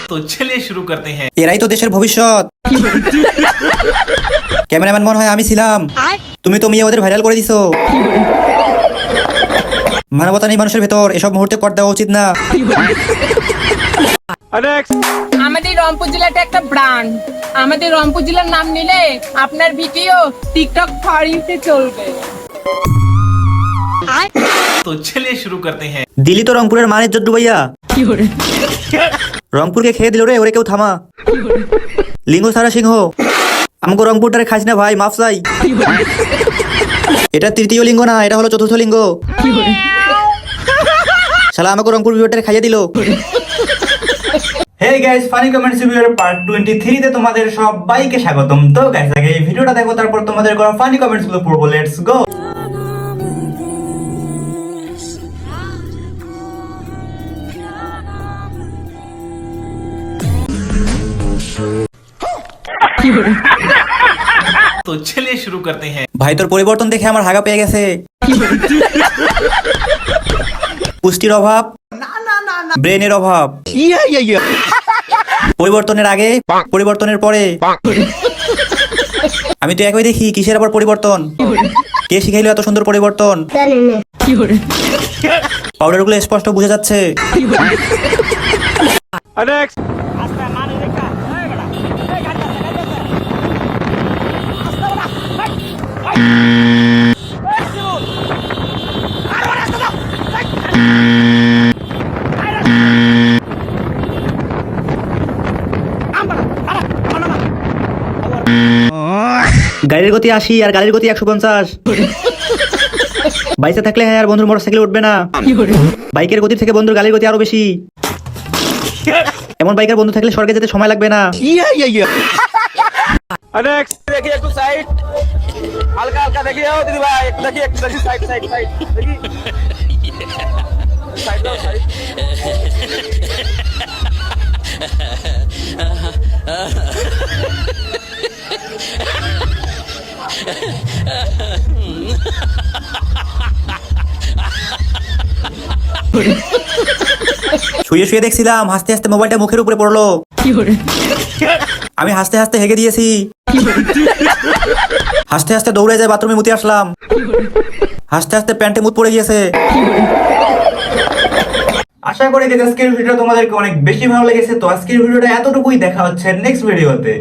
তো চলিए শুরু করতে हैं। এরাই তো দেশের ভবিষ্যৎ। ক্যামেরাম্যান মনে হয় আমি ছিলাম, তুমি তো মেয়ে ওদের ভাইরাল করে দিছো। মানবতা নেই মানুষের ভেতর, এসব মুহূর্তে কর দেওয়া উচিত না। আমাদের রংপুর জেলাটা একটা ব্র্যান্ড। আমাদের রংপুর জেলার নাম নিলে আপনার ভিডিও টিকটক ফরিতে চলবে। তো চলিए শুরু করতে हैं। দিলি তো রংপুরের মানের জোর ডুবাইয়া। রংপুরকে খেয়ে দিল রে, ওরে কেউ থামা। লিঙ্গ সারা সিংহ, আমাকে রংপুরটারে খাইস না ভাই, মাফ চাই। এটা তৃতীয় লিঙ্গ না, এটা হলো চতুর্থ লিঙ্গ। শালা আমাকে রংপুর ভিডিওটারে খাইয়ে দিল। হেই গাইস, ফানি কমেন্টস ভিডিওর পার্ট 23 তে তোমাদের সবাইকে স্বাগতম। তো গাইস, আগে এই ভিডিওটা দেখো, তারপর তোমাদের করা ফানি কমেন্টস গুলো পড়বো। Let's go. তো চলিए শুরু করতে हैं। ভাই তোর পরিবর্তন দেখে আমার হাগা পেয়ে গেছে। পুষ্টির অভাব, ব্রেনের অভাব। পরিবর্তনের আগে, পরিবর্তনের পরে। আমি তো একই দেখি, কিসের আবার পরিবর্তন? কে শিখাইলো এত সুন্দর পরিবর্তন? পাউডার গুলো স্পষ্ট বোঝা যাচ্ছে। গাড়ির গতি 80 আর গাড়ির গতি 150। বাইসে থাকলে হ্যাঁ, আর বন্ধুর মোটরসাইকেলে উঠবে না। বাইকের গতি থেকে বন্ধুর গাড়ির গতি আরো বেশি। এমন বাইকের বন্ধু থাকলে স্বর্গে যেতে সময় লাগবে না। देखिए एक साइड हल्का हल्का देखिए ओ दीदी भाई देखिए एक साइड साइड साइड देखिए साइड साइड শুয়ে শুয়ে দেখছিলাম, হাসতে হাসতে মোবাইলটা মুখের উপরে পড়লো। আমি হাসতে হাসতে হেগে দিয়েছি। হাসতে হাসতে দৌড়ে যায় বাথরুমে মুতে আসলাম। হাসতে হাসতে প্যান্টে মুত পড়ে গিয়েছে। আশা করি আজকের ভিডিও তোমাদেরকে অনেক বেশি ভালো লেগেছে। তো আজকের ভিডিওটা এতটুকুই, দেখা হচ্ছে নেক্সট ভিডিওতে।